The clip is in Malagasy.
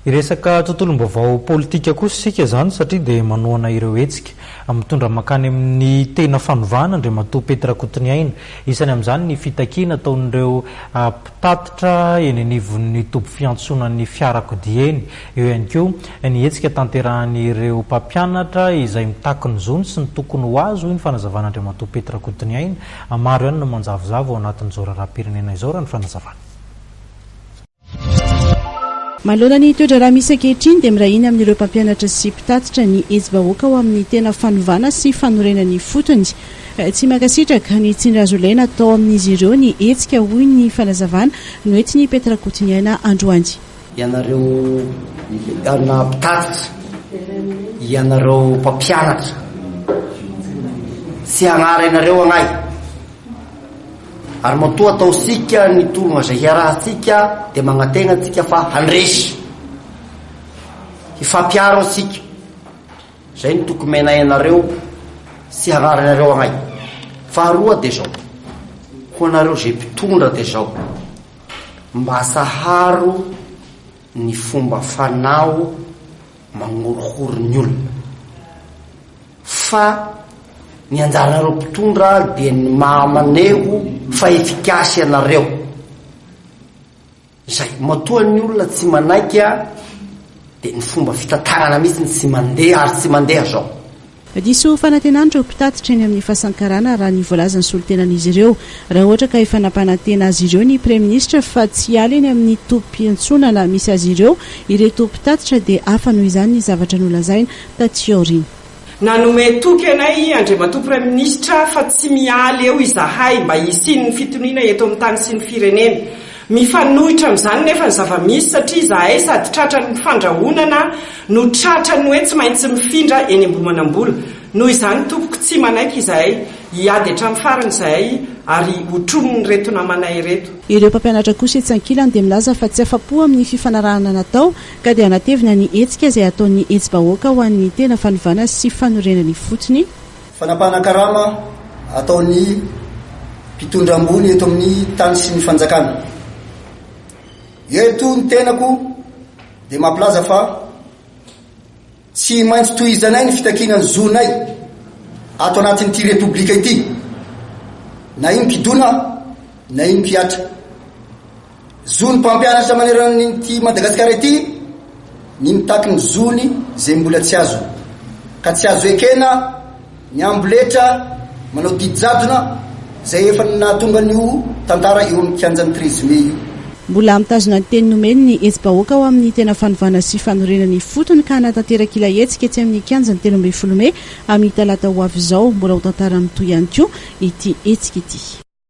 Iresaka tontolom-baovao politika kosa sika zany satria dia manoana ireo hetsika mitondra makany amin'ny tena fanovana Andriamatoa Petra Kotiniaina. Isany amin'izany ny fitakiana ataon'ireo mpitatitra eny anivon'ny tobo fiantsonan'ny fiarakodia eny. Eo ihany koa ny hetsika tanterahan'ireo mpampianatra izay mitaky ny zony sy ny tokony ho azo ny fanazavana Andriamatoa Petra Kotiniaina. Maro ihany no manjavozavo ao anatin'izao raharaham-pirenena izao raha ny fanazavana. Manoloana ny toetra raha misy ankehitriny dia mirahiny amin'ireo mpampianatra sy mpitatitra ny hetsy-bahoaka ao amin'ny tena fanovana sy fanorenany fotony. Tsy makasitraka ny tsindrazolaina atao amin'izy ireo ny hetsika hoy ny fanazavana noety ny Petra Kotiniaina androany. Ianareo ana mpitatitra, ianareo mpampianatra, tsy hagnara ianareo agnay. Ary matoa ataosika ny tolona izay hiarahantsika dia magnatena antsika fa handresy hifampiaro antsika. Izay ny tokony mena ianareo sy hagnara ianareo agnay. Faharoa dia zao, ho anareo izay mpitondra dia zao, mba saharo ny fomba fanao magnorohoro ny olona. Fa ny anjaranareo mpitondra dia ny mamaneo fa efikasy ianareo. Izay matoa ny olona tsy manaika dia ny fomba fitantagnana mihitsy tsy mandeha ary tsy mandeha zao. Diso fanantenandro mpitatitra eny amin'ny fahasankarana raha ny voalazany solotenan'izy ireo. Raha ohatra ka efa nampanantena azy ireo ny Praiministra fa tsy aly eny amin'ny tompom-piantsonana misy azy ireo, ireto mpitatitra dia hafa noho izany ny zavatra nolazaina taty aoriana. Nanome toky anay Andriamatoa Praiministra fa tsy mialy eo izahay mba hisiny ny fitoniana eto amin'ny tany sy ny firenena. Mifanohitra amin'izany nefa ny zava-misy satria izahay sady tratra ny fandrahonana no tratra ny hoe tsy maintsy mifindra eny ambony. Noho izany tompoko tsy manaiky izahay hiady hatramin'ny farany izahay ary hotronony reto namanay reto. Ireo mpampianatra kosa etsy ankilany dia milaza fa tsy afa-po amin'ny fifanarahana natao ka dia anatevina ny hetsika izay ataon'ny hetsy-bahoaka ho an'ny tena fanovana sy fanorenany fotony. Fanapahana karama ataon'ny mpitondra ambony eto amin'ny tany sy ny fanjakana. Eto ny tenako dia mampilaza fa tsy maintsy tohizanay ny fitakinany zonay ato anatin'ity repoblika ity, na iny mpidona na iny mpiatra. Zony mpampianatra maneran'ity Madagasikara ity ny mitaky ny zony zay mbola tsy azo, ka tsy azo ekena ny amboletra manao didijadona zay efa nahatonga an'io tantara eo amin'ny kianjan'ny 13 Mey io. Mbola mitazona ny teny nomeny ny hetsy-bahoaka ao amin'ny tena fanovana sy fanorenany fotony ka hanatanteraka ilay hetsika etsy amin'ny kianjan'ny 13 Mey amin'ny talata ho avy izao. Mbola ho tantara mitoy ihany koa ity hetsika ity.